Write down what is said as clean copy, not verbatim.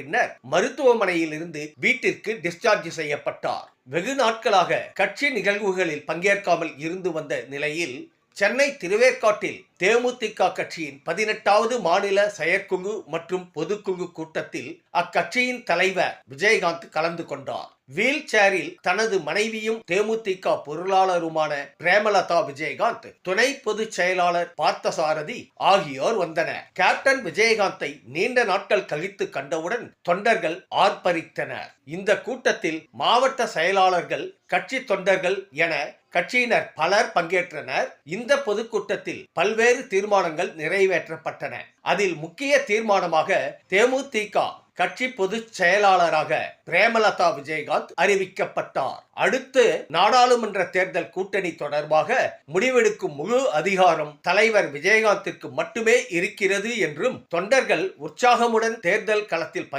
பின்னர் மருத்துவமனையில் இருந்து வீட்டிற்கு டிஸ்சார்ஜ் செய்யப்பட்டார். வெகு நாட்களாக கட்சி நிகழ்வுகளில் பங்கேற்காமல் இருந்து வந்த நிலையில் சென்னை திருவேற்காட்டில் தேமுதிக கட்சியின் 18வது மாநில செயற்குழு மற்றும் பொதுக்குழு கூட்டத்தில் அக்கட்சியின் தலைவர் விஜயகாந்த் கலந்து கொண்டார். வீல் சேரில் தனது மனைவியும் தேமுதிக பொருளாளருமான பிரேமலதா விஜயகாந்த், துணை பொதுச் செயலாளர் பார்த்தசாரதி ஆகியோர் வந்தனர். கேப்டன் விஜயகாந்தை நீண்ட நாட்கள் கழித்து கண்டவுடன் தொண்டர்கள் ஆர்ப்பரித்தனர். இந்த கூட்டத்தில் மாவட்ட செயலாளர்கள், கட்சி தொண்டர்கள் என கட்சியினர் பலர் பங்கேற்றனர். இந்த பொதுக்கூட்டத்தில் பல்வேறு தீர்மானங்கள் நிறைவேற்றப்பட்டன. அதில் முக்கிய தீர்மானமாக தேமுதிக கட்சி பொதுச் செயலாளராக பிரேமலதா விஜயகாந்த் அறிவிக்கப்பட்டார். அடுத்து நாடாளுமன்ற தேர்தல் கூட்டணி தொடர்பாக முடிவெடுக்கும் முழு அதிகாரம் தலைவர் விஜயகாந்திற்கு மட்டுமே இருக்கிறது என்றும் தொண்டர்கள் உற்சாகமுடன் தேர்தல் களத்தில்